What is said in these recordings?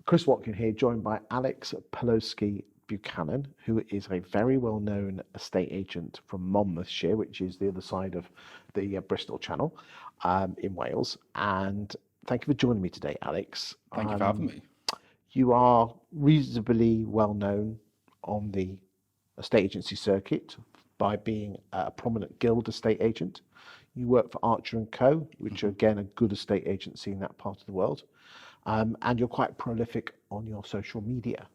Chris Watkin here, joined by Alex Pelosi Buchanan, who is a very well-known estate agent from Monmouthshire, which is the other side of the Bristol Channel in Wales. And thank you for joining me today, Alex. Thank you for having me. You are reasonably well-known on the estate agency circuit by being a prominent guild estate agent. You work for Archer & Co., which are, again, a good estate agency in that part of the world. And you're quite prolific on your social media.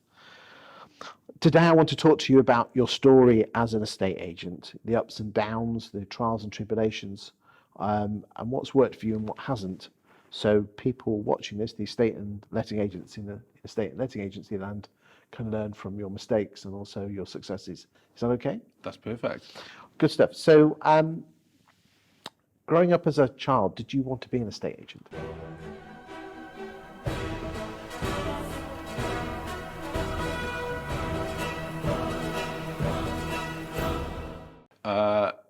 Today, I want to talk to you about your story as an estate agent, the ups and downs, the trials and tribulations, and what's worked for you and what hasn't. So people watching this, the estate and letting agents in the estate and letting agency land, can learn from your mistakes and also your successes. Is that okay? That's perfect. Good stuff. So growing up as a child, did you want to be an estate agent?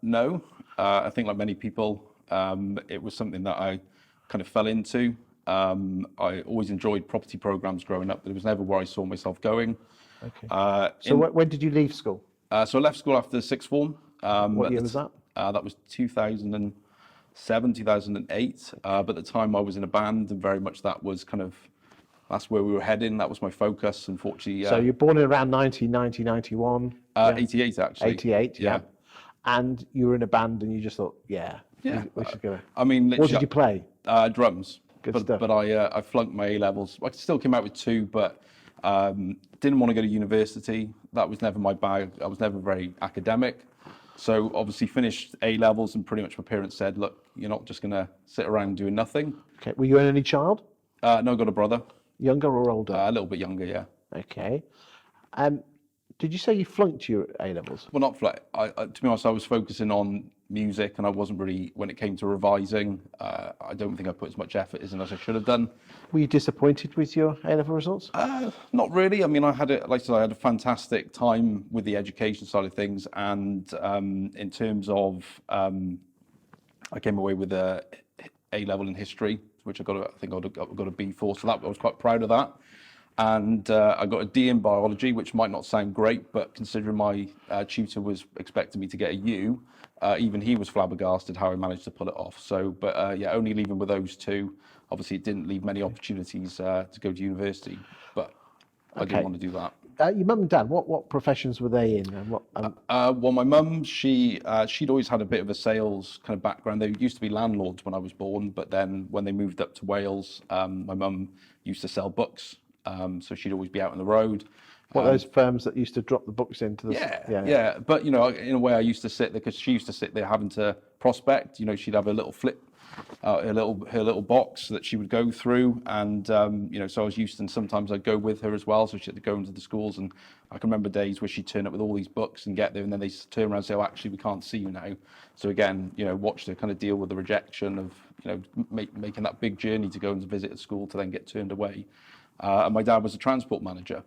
No, I think like many people, it was something that I kind of fell into. I always enjoyed property programs growing up, but it was never where I saw myself going. Okay. So when did you leave school? So I left school after the sixth form. What year was that? That was 2007, 2008. But at the time I was in a band, and very much that was kind of, that's where we were heading. That was my focus, unfortunately. So you're born in around 1990, 91? 88 actually. 88, yeah. And you were in a band and you just thought, we should go. I mean, what did you play? Drums. Good stuff. But I flunked my A-levels. I still came out with 2, but didn't want to go to university. That was never my bag. I was never very academic. So obviously finished A-levels, and pretty much my parents said, look, you're not just going to sit around doing nothing. Okay. Were you an only child? No, I've got a brother. Younger or older? A little bit younger, yeah. Okay. Did you say you flunked your A-levels? Well, not flunk. To be honest, I was focusing on music, and I wasn't really, when it came to revising, I don't think I put as much effort as I should have done. Were you disappointed with your A-level results? Not really. I mean, like I said, I had a fantastic time with the education side of things, and in terms of, I came away with a A-level in history, which I think I got a B for, so I was quite proud of that. And I got a D in biology, which might not sound great, but considering my tutor was expecting me to get a U, even he was flabbergasted how I managed to pull it off. So, but only leaving with those 2. Obviously, it didn't leave many opportunities to go to university, but I didn't want to do that. Your mum and dad, what professions were they in? And what, well, my mum, she'd always had a bit of a sales kind of background. They used to be landlords when I was born, but then when they moved up to Wales, my mum used to sell books. So she'd always be out on the road. What those firms that used to drop the books into the... Yeah. But, you know, in a way I used to sit there, because she used to sit there having to prospect. You know, she'd have a little flip, her little box that she would go through. And, you know, so I was used to, and sometimes I'd go with her as well. So she had to go into the schools. And I can remember days where she'd turn up with all these books and get there. And then they turn around and say, oh, actually, we can't see you now. So again, you know, watched her kind of deal with the rejection of, you know, making that big journey to go and visit a school to then get turned away. And my dad was a transport manager,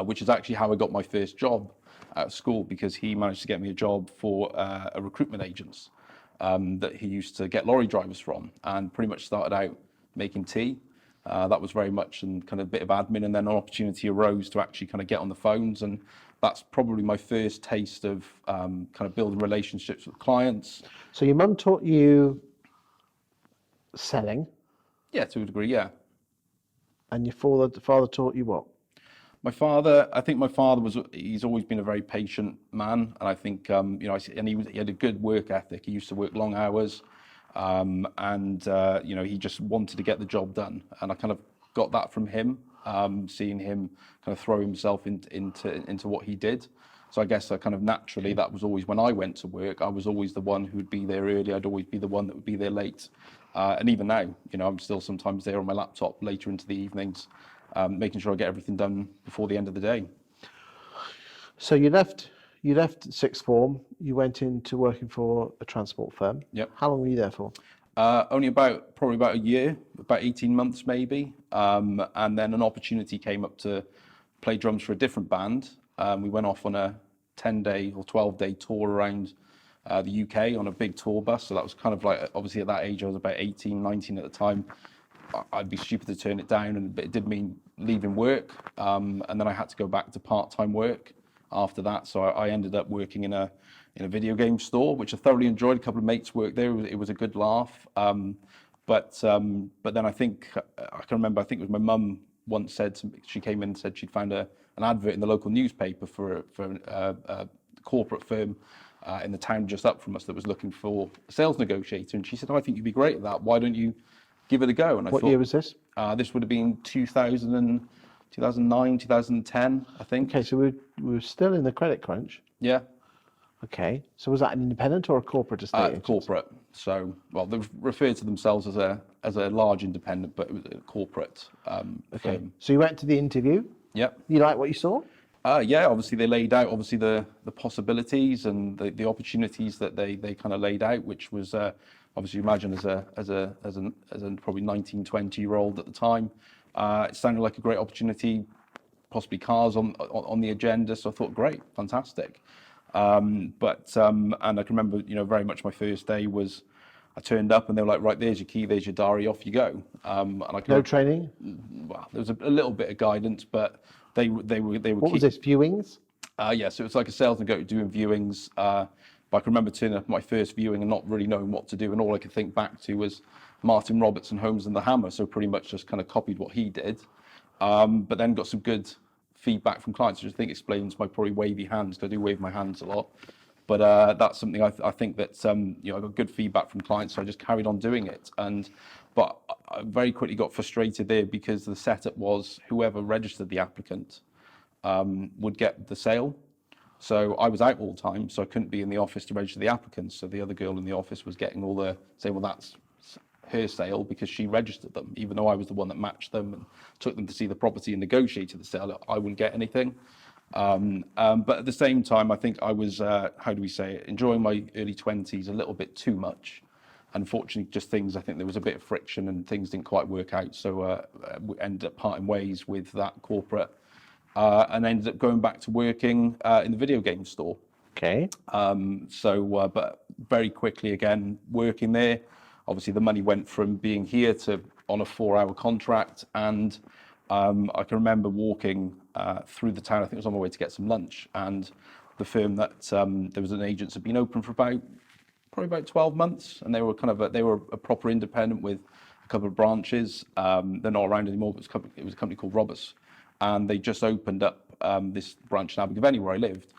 which is actually how I got my first job at school, because he managed to get me a job for a recruitment agent that he used to get lorry drivers from, and pretty much started out making tea. That was very much and kind of a bit of admin, and then an opportunity arose to actually kind of get on the phones, and that's probably my first taste of kind of building relationships with clients. So your mum taught you selling? Yeah, to a degree, yeah. And your father taught you what? My father, I think my father he's always been a very patient man. And I think, you know, and he had a good work ethic. He used to work long hours. You know, he just wanted to get the job done. And I kind of got that from him, seeing him kind of throw himself into what he did. So I guess I kind of naturally, that was always when I went to work, I was always the one who would be there early. I'd always be the one that would be there late. And even now, you know, I'm still sometimes there on my laptop later into the evenings, making sure I get everything done before the end of the day. So you left sixth form, you went into working for a transport firm. Yep. How long were you there for? Only probably about a year, about 18 months maybe. And then an opportunity came up to play drums for a different band. We went off on a 10-day or 12-day tour around the UK on a big tour bus. So that was kind of like, obviously at that age, I was about 18, 19 at the time. I'd be stupid to turn it down, and it did mean leaving work, and then I had to go back to part-time work after that. So I ended up working in a video game store, which I thoroughly enjoyed. A couple of mates worked there. It was a good laugh. But then I think I can remember. I think it was my mum once said to me, she came in and said she'd found an advert in the local newspaper for a corporate firm in the town just up from us that was looking for a sales negotiator, and she said, "Oh, I think you'd be great at that. Why don't you give it a go?" And I What thought, year was this? this would have been 2009, 2010, I think. Okay, so we were still in the credit crunch. Yeah. Okay, so was that an independent or a corporate estate agent? Corporate. So, well, they referred to themselves as a large independent, but it was a corporate Okay, firm. so you went to the interview. Yep. You like what you saw? Yeah, obviously they laid out the possibilities and the opportunities that they kind of laid out, which was obviously, imagine as a probably 19, 20-year-old at the time, it sounded like a great opportunity, possibly cars on the agenda. So I thought, great, fantastic. And I can remember, very much my first day was I turned up and they were like, right, there's your key, there's your diary, off you go. And No training? Well, there was a little bit of guidance, but they were. What was this, viewings? Yeah, so it was like a sales negotiator doing viewings. But I can remember turning up at my first viewing and not really knowing what to do, and all I could think back to was Martin Robertson, Holmes and the Hammer. So pretty much just kind of copied what he did, but then got some good feedback from clients, which I think explains my probably wavy hands, because I do wave my hands a lot. But that's something I think that I got good feedback from clients, so I just carried on doing it. But I very quickly got frustrated there, because the setup was whoever registered the applicant would get the sale. So I was out all the time, so I couldn't be in the office to register the applicants. So the other girl in the office was getting all the saying, well, that's her sale because she registered them, even though I was the one that matched them and took them to see the property and negotiated the sale. I wouldn't get anything. But at the same time, I think I was, enjoying my early 20s a little bit too much. Unfortunately, just things, I think there was a bit of friction and things didn't quite work out. So we ended up parting ways with that corporate and ended up going back to working in the video game store. Okay. But very quickly again, working there, obviously the money went from being here to on a 4-hour contract. And I can remember walking through the town. I think it was on my way to get some lunch, and the firm that there was an agent had been open for probably about 12 months, and they were a proper independent with a couple of branches. They're not around anymore, but it was a company called Roberts, and they just opened up this branch in Abergavenny where I lived.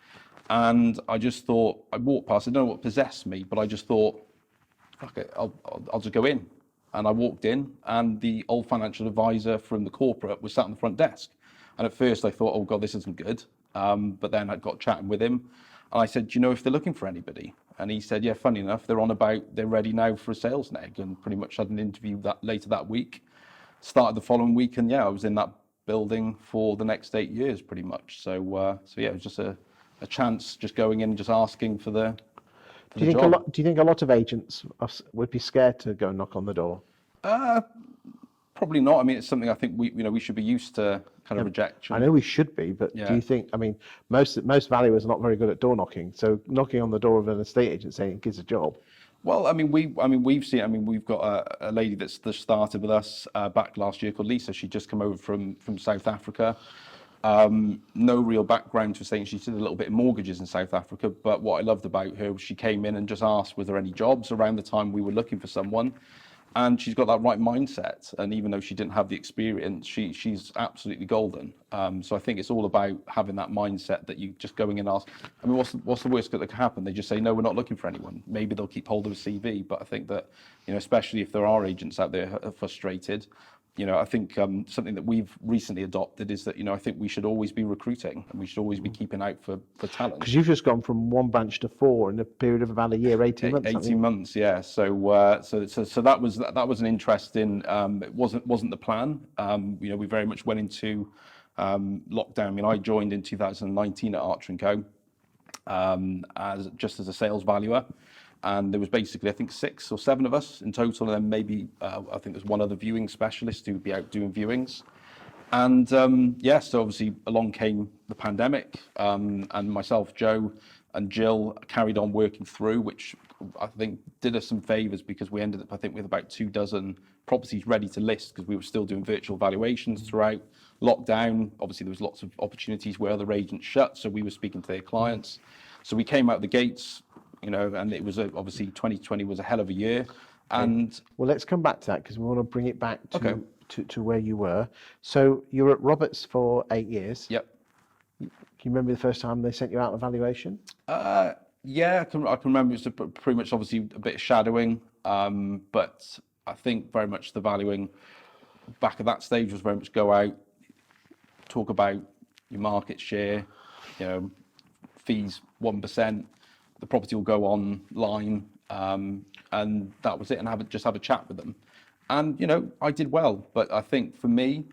And I just thought, I walked past, I don't know what possessed me, but I just thought, fuck it, I'll just go in. And I walked in, and the old financial advisor from the corporate was sat on the front desk. And at first I thought, oh God, this isn't good. But then I got chatting with him, and I said, do you know if they're looking for anybody? And he said, yeah, funny enough, they're ready now for a sales neg, and pretty much had an interview later that week. Started the following week, and yeah, I was in that building for the next 8 years pretty much. So yeah, it was just a chance, just going in and just asking for the Do you think a lot of agents would be scared to go and knock on the door? Probably not. I mean, it's something I think we should be used to kind of rejection. I know we should be, but do you think? I mean, most valuers are not very good at door knocking. So knocking on the door of an estate agent saying gives a job. Well, we've got a lady that's just started with us back last year called Lisa. She'd just come over from South Africa. No real background to saying she did a little bit of mortgages in South Africa, but what I loved about her was she came in and just asked, was there any jobs around the time we were looking for someone? And she's got that right mindset. And even though she didn't have the experience, she's absolutely golden. So I think it's all about having that mindset that you just going in and ask. I mean, what's the worst that could happen? They just say, no, we're not looking for anyone. Maybe they'll keep hold of a CV. But I think that, especially if there are agents out there who are frustrated, I think something that we've recently adopted is that, I think we should always be recruiting, and we should always be keeping out for talent. Because you've just gone from one branch to 4 in a period of about a year, 18 months. 18 months, yeah. So that was an interesting. It wasn't the plan. We very much went into lockdown. I mean, I joined in 2019 at Archer & Co. As a sales valuer. And there was basically, I think, 6 or 7 of us in total, and then maybe I think there's one other viewing specialist who would be out doing viewings. And so obviously along came the pandemic, and myself, Joe, and Jill carried on working through, which I think did us some favours, because we ended up, I think, with about 24 properties ready to list, because we were still doing virtual valuations throughout lockdown. Obviously, there was lots of opportunities where other agents shut, so we were speaking to their clients. So we came out the gates, and it was obviously 2020 was a hell of a year. And well, let's come back to that, because we want to bring it back to, Okay. to where you were. So you were at Roberts for 8 years. yep. Can you remember the first time they sent you out on evaluation? Yeah, I can remember it was pretty much obviously a bit of shadowing, but I think very much the valuing back at that stage was very much go out, talk about your market share, fees 1%, the property will go online, and that was it, and just have a chat with them. And I did well, but I think for me,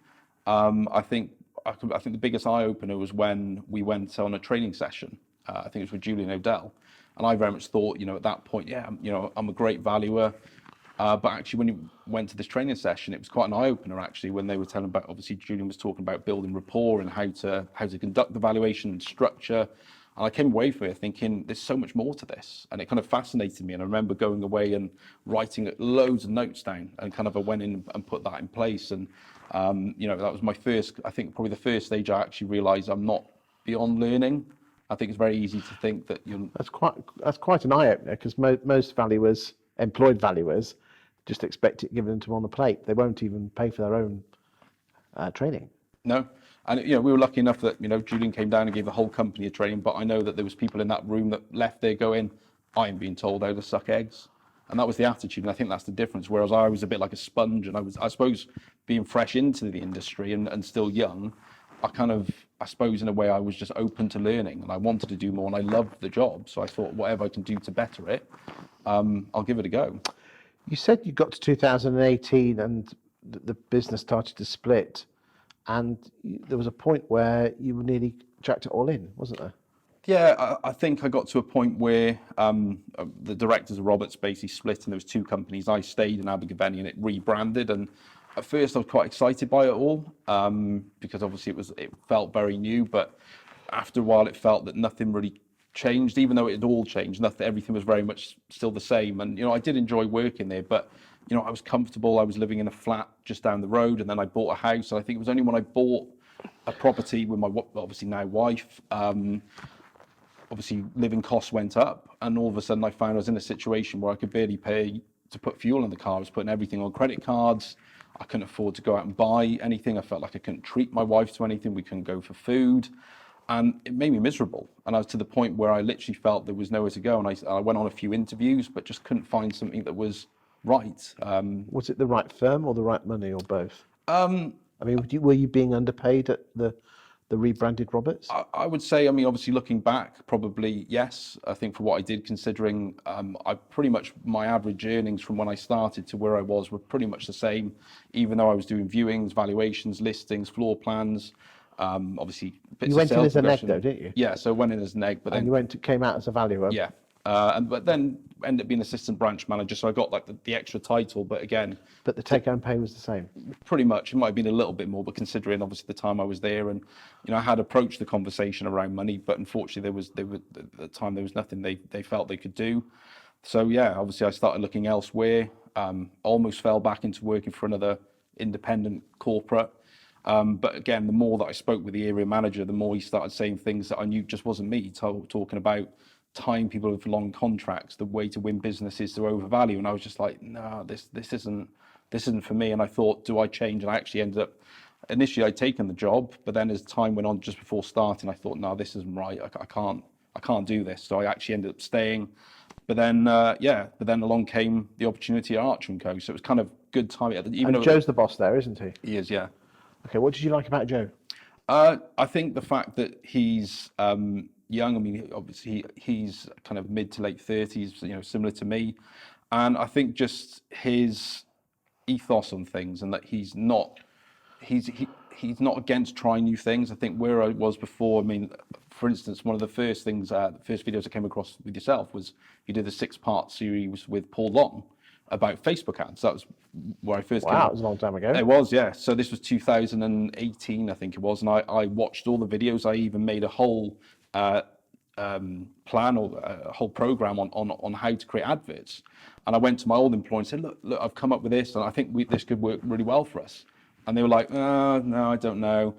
I think the biggest eye opener was when we went on a training session. I think it was with Julian O'Dell, and I very much thought, at that point, I'm a great valuer. But actually, when you went to this training session, it was quite an eye opener. Actually, when they were telling about, obviously, Julian was talking about building rapport and how to conduct the valuation and structure. And I came away from it thinking, there's so much more to this, and it kind of fascinated me. And I remember going away and writing loads of notes down, and kind of I went in and put that in place. And that was my first, I think, probably the first stage I actually realised I'm not beyond learning. I think it's very easy to think that That's quite an eye opener, because most valuers, employed valuers, just expect it given to them on the plate. They won't even pay for their own training. No. And we were lucky enough that Julian came down and gave the whole company a training, but I know that there was people in that room that left there going, I am being told how to suck eggs. And that was the attitude, and I think that's the difference. Whereas I was a bit like a sponge, and I suppose being fresh into the industry and still young, I suppose in a way I was just open to learning, and I wanted to do more, and I loved the job. So I thought, whatever I can do to better it, I'll give it a go. You said you got to 2018 and the business started to split, and there was a point where you nearly jacked it all in, wasn't there? Yeah, I think I got to a point where the directors of Roberts basically split, and there was two companies. I stayed in Abergavenny, and it rebranded. And at first, I was quite excited by it all, because obviously it felt very new. But after a while, it felt that nothing really changed, even though it had all changed. Everything was very much still the same. And I did enjoy working there, but I was comfortable. I was living in a flat just down the road, and then I bought a house. And I think it was only when I bought a property with my obviously now wife. Obviously, living costs went up, and all of a sudden I found I was in a situation where I could barely pay to put fuel in the car. I was putting everything on credit cards. I couldn't afford to go out and buy anything. I felt like I couldn't treat my wife to anything. We couldn't go for food, and it made me miserable. And I was to the point where I literally felt there was nowhere to go, and I went on a few interviews, but just couldn't find something that was right. Was it the right firm or the right money, or both? Were you being underpaid at the rebranded Roberts? I would say, obviously looking back, probably yes. I think for what I did, considering I pretty much, my average earnings from when I started to where I was were pretty much the same, even though I was doing viewings, valuations, listings, floor plans, obviously bits You went of in sales as a neg progression. though, didn't you? Yeah, so I went in as neg, but And then you came out as a valuer. yeah. But then ended up being assistant branch manager, so I got like the extra title, but again, But the take-home pay was the same. pretty much. It might have been a little bit more, but considering obviously the time I was there, and I had approached the conversation around money, but unfortunately at the time there was nothing they felt they could do. So yeah, obviously I started looking elsewhere. Almost fell back into working for another independent corporate. But again, the more that I spoke with the area manager, the more he started saying things that I knew just wasn't me. Talking about tying people with long contracts, the way to win business is to overvalue, and I was just like, no, this isn't for me. And I thought, do I change? And I actually ended up, initially I'd taken the job, but then as time went on, just before starting, I thought, no, this isn't right. I can't do this. So I actually ended up staying. But then along came the opportunity at Archer & Co. So it was kind of good timing. Even And Joe's the boss there, isn't he? He is, yeah. Okay, what did you like about Joe? I think the fact that he's young. Obviously he's kind of mid to late 30s, similar to me, and I think just his ethos on things, and that he's not against trying new things. I think where I was before, for instance, one of the first things, the first videos I came across with yourself was you did the 6-part series with Paul Long about Facebook ads. That was where I first came. Wow, it was a long time ago. It was, yeah. So this was 2018, I think it was, and I watched all the videos. I even made a whole plan or a whole program on how to create adverts. And I went to my old employer and said, look, I've come up with this, and I think this could work really well for us. And they were like, no, I don't know.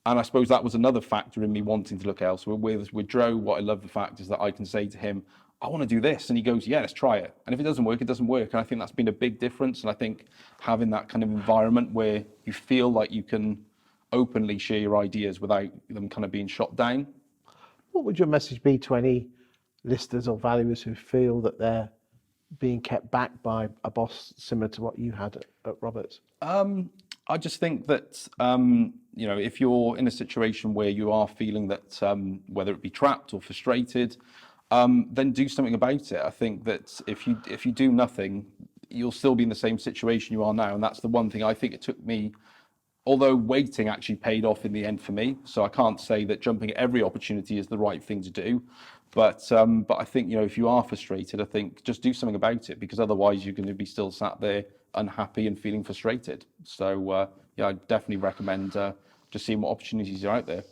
And I suppose that was another factor in me wanting to look elsewhere. With Joe, what I love the fact is that I can say to him, I want to do this. And he goes, yeah, let's try it. And if it doesn't work, it doesn't work. And I think that's been a big difference. And I think having that kind of environment where you feel like you can openly share your ideas without them kind of being shot down. What would your message be to any listers or valuers who feel that they're being kept back by a boss similar to what you had at Roberts? I just think that, if you're in a situation where you are feeling that, whether it be trapped or frustrated, then do something about it. I think that if you do nothing, you'll still be in the same situation you are now. And that's the one thing I think it took me, although waiting actually paid off in the end for me. So I can't say that jumping at every opportunity is the right thing to do. But I think, if you are frustrated, I think just do something about it, because otherwise you're going to be still sat there unhappy and feeling frustrated. So, I definitely recommend just seeing what opportunities are out there.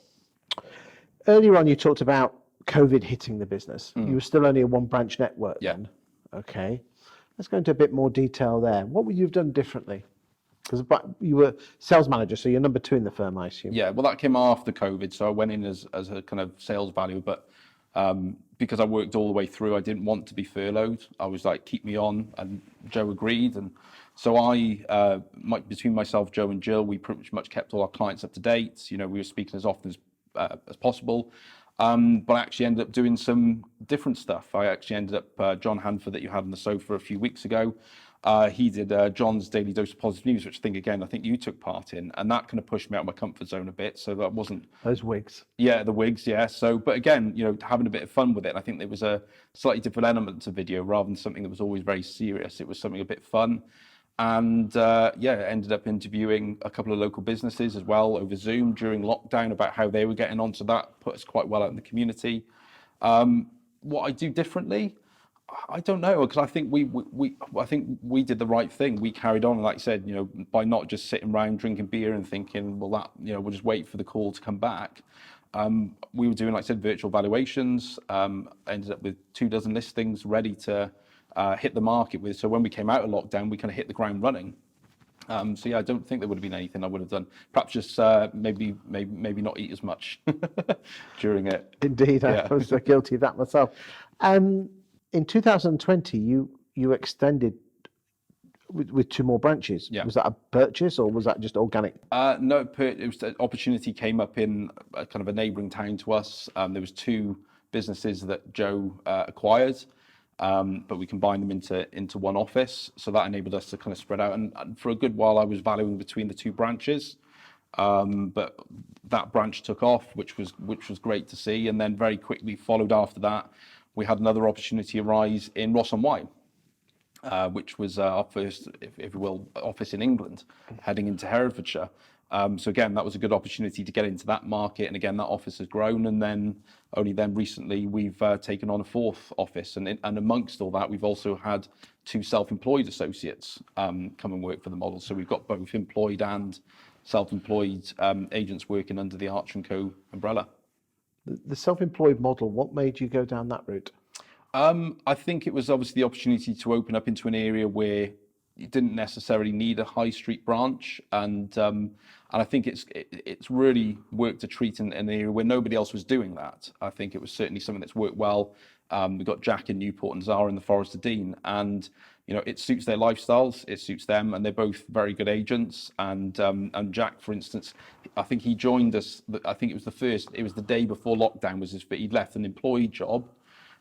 Earlier on, you talked about COVID hitting the business. You were still only a one branch network then. Okay. Let's go into a bit more detail there. What would you have done differently? Because you were sales manager, so you're number 2 in the firm, I assume. Yeah, well, that came after COVID, so I went in as a kind of sales value, but because I worked all the way through, I didn't want to be furloughed. I was like, keep me on, and Joe agreed. And so between myself, Joe and Jill, we pretty much kept all our clients up to date. We were speaking as often as possible. But I actually ended up doing some different stuff. I actually ended up, John Hanford that you had on the sofa a few weeks ago, he did John's Daily Dose of Positive News, which I think you took part in, and that kind of pushed me out of my comfort zone a bit. So that wasn't... Those wigs. Yeah, the wigs, yeah. So, but again, having a bit of fun with it. I think there was a slightly different element to video rather than something that was always very serious. It was something a bit fun. And ended up interviewing a couple of local businesses as well over Zoom during lockdown about how they were getting on. So that put us quite well out in the community. What I do differently, I don't know, because I think we did the right thing. We carried on, like I said, by not just sitting around drinking beer and thinking, well, that we'll just wait for the call to come back. We were doing, like I said, virtual valuations. Ended up with 24 listings ready to hit the market with. So when we came out of lockdown, we kind of hit the ground running. I don't think there would have been anything I would have done. Perhaps just maybe not eat as much during it. Indeed, Yeah. I was guilty of that myself. In 2020, you extended with 2 more branches. Yeah. Was that a purchase or was that just organic? No, it was an opportunity came up in kind of a neighbouring town to us. There was 2 businesses that Joe acquired. But we combined them into one office, so that enabled us to kind of spread out. And for a good while, I was valuing between the 2 branches, but that branch took off, which was great to see. And then very quickly followed after that, we had another opportunity arise in Ross-on-Wye, which was our first, if you will, office in England, heading into Herefordshire. So again, that was a good opportunity to get into that market. And again, that office has grown. And then only then recently, we've taken on a 4th office. And amongst all that, we've also had 2 self-employed associates come and work for the model. So we've got both employed and self-employed agents working under the Archer & Co umbrella. The self-employed model, what made you go down that route? I think it was obviously the opportunity to open up into an area where you didn't necessarily need a high street branch, and I think it's really worked a treat in an area where nobody else was doing that. I think it was certainly something that's worked well. We've got Jack in Newport and Zara in the Forest of Dean, and it suits their lifestyles, it suits them, and they're both very good agents. And Jack, for instance, I think he joined us. I think it was the day before lockdown he'd left an employed job,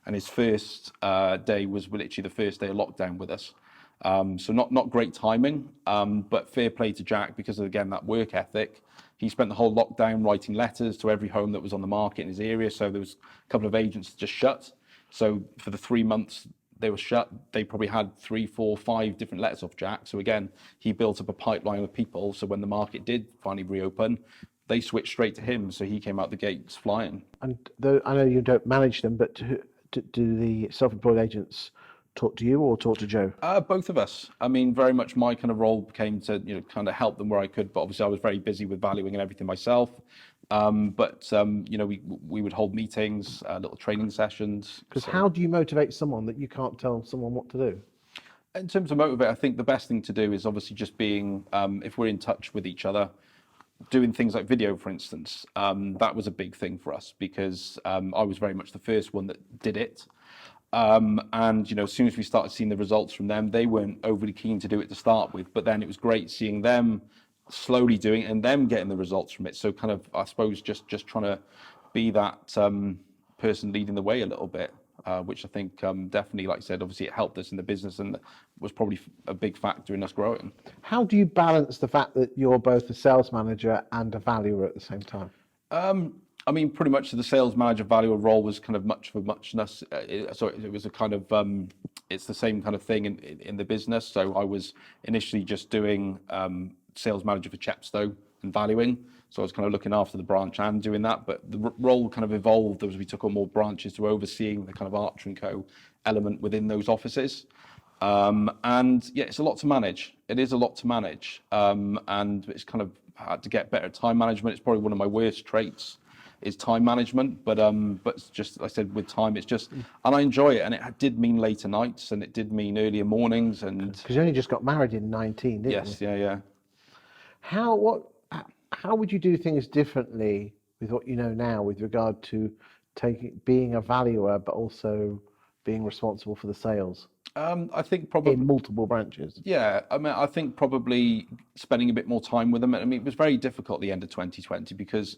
and his first day was literally the first day of lockdown with us. So not great timing, but fair play to Jack because of, again, that work ethic. He spent the whole lockdown writing letters to every home that was on the market in his area. So there was a couple of agents just shut. So for the 3 months they were shut, they probably had 3, 4, 5 different letters off Jack. So again, he built up a pipeline of people. So when the market did finally reopen, they switched straight to him. So he came out the gates flying. And I know you don't manage them, but do the self-employed agents talk to you or talk to Joe? Both of us. I mean, very much my kind of role became to kind of help them where I could, but obviously I was very busy with valuing and everything myself. You know, we would hold meetings, little training sessions. Because how do you motivate someone that you can't tell someone what to do? In terms of motivate, I think the best thing to do is obviously just being, if we're in touch with each other, doing things like video, for instance. That was a big thing for us because I was very much the first one that did it. And you know, as soon as we started seeing the results from them, they weren't overly keen to do it to start with, but then it was great seeing them slowly doing it and them getting the results from it. So kind of, I suppose, just trying to be that person leading the way a little bit, which I think definitely, like I said, obviously it helped us in the business and was probably a big factor in us growing. How do you balance the fact that you're both a sales manager and a valuer at the same time? I mean, pretty much the sales manager valuer role was kind of much for muchness. So it was a kind of, it's the same kind of thing in the business. So I was initially just doing sales manager for Chepstow and valuing. So I was kind of looking after the branch and doing that. But the role kind of evolved as we took on more branches to overseeing the kind of Archer & Co element within those offices. And yeah, it's a lot to manage. It is a lot to manage. And it's kind of had to get better at time management. It's probably one of my worst traits is time management, but it's just, like I said, with time, it's just, and I enjoy it, and it did mean later nights, and it did mean earlier mornings, and because you only just got married in 19, didn't you? yes, yeah. How would you do things differently with what you know now with regard to being a valuer, but also being responsible for the sales I think probably in multiple branches? Yeah, I mean, I think probably spending a bit more time with them. I mean, it was very difficult at the end of 2020 because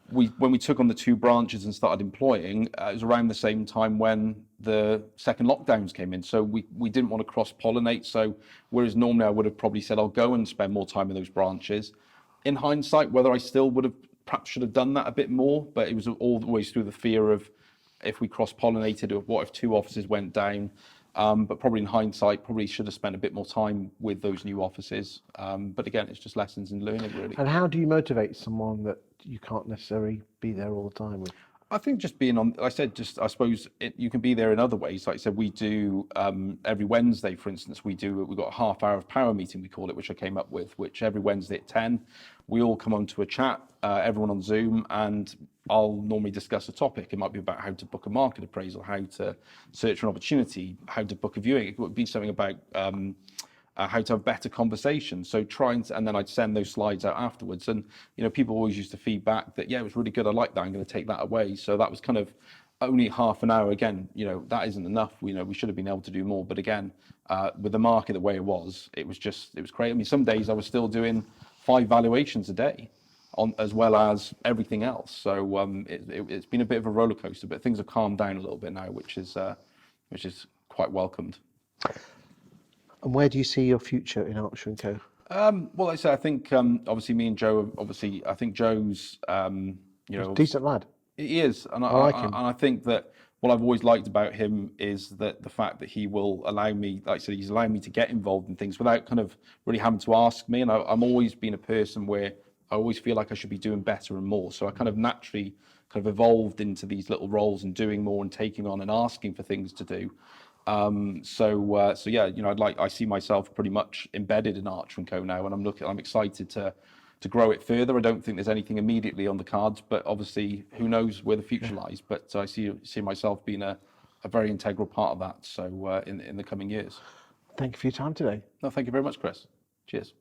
when we took on the 2 branches and started employing, it was around the same time when the second lockdowns came in. So we didn't want to cross-pollinate. So whereas normally I would have probably said, I'll go and spend more time in those branches. In hindsight, whether I still would have perhaps should have done that a bit more, but it was always through the fear of if we cross-pollinated, or what if 2 offices went down. But probably in hindsight, probably should have spent a bit more time with those new offices. But again, it's just lessons in learning, really. And how do you motivate someone that you can't necessarily be there all the time with? I think just being on, I said, just, I suppose you can be there in other ways. Like I said, we do every Wednesday, for instance, we've got a half hour of power meeting, we call it, which I came up with, which every Wednesday at 10, we all come onto a chat, everyone on Zoom, and I'll normally discuss a topic. It might be about how to book a market appraisal, how to search for an opportunity, how to book a viewing. It would be something about how to have better conversations. So and then I'd send those slides out afterwards. And, you know, people always used to feedback that, yeah, it was really good. I like that. I'm going to take that away. So that was kind of only half an hour. Again, you know, that isn't enough. You know, we should have been able to do more. But again, with the market the way it was great. I mean, some days I was still doing 5 valuations a day as well as everything else. So it's been a bit of a roller coaster, but things have calmed down a little bit now, which is quite welcomed. And where do you see your future in Archer & Co? Well, like I say, I think obviously me and Joe, I think Joe's, you know, Decent lad. he is, and I like him. And I think that what I've always liked about him is that the fact that he will allow me, like I said, he's allowing me to get involved in things without kind of really having to ask me. And I'm always been a person where I always feel like I should be doing better and more. So I kind of naturally kind of evolved into these little roles and doing more and taking on and asking for things to do. So yeah, you know, I see myself pretty much embedded in Archer & Co now, and I'm excited to grow it further. I don't think there's anything immediately on the cards, but obviously who knows where the future lies. But I see myself being a very integral part of that. So in the coming years. Thank you for your time today. No, thank you very much, Chris. Cheers.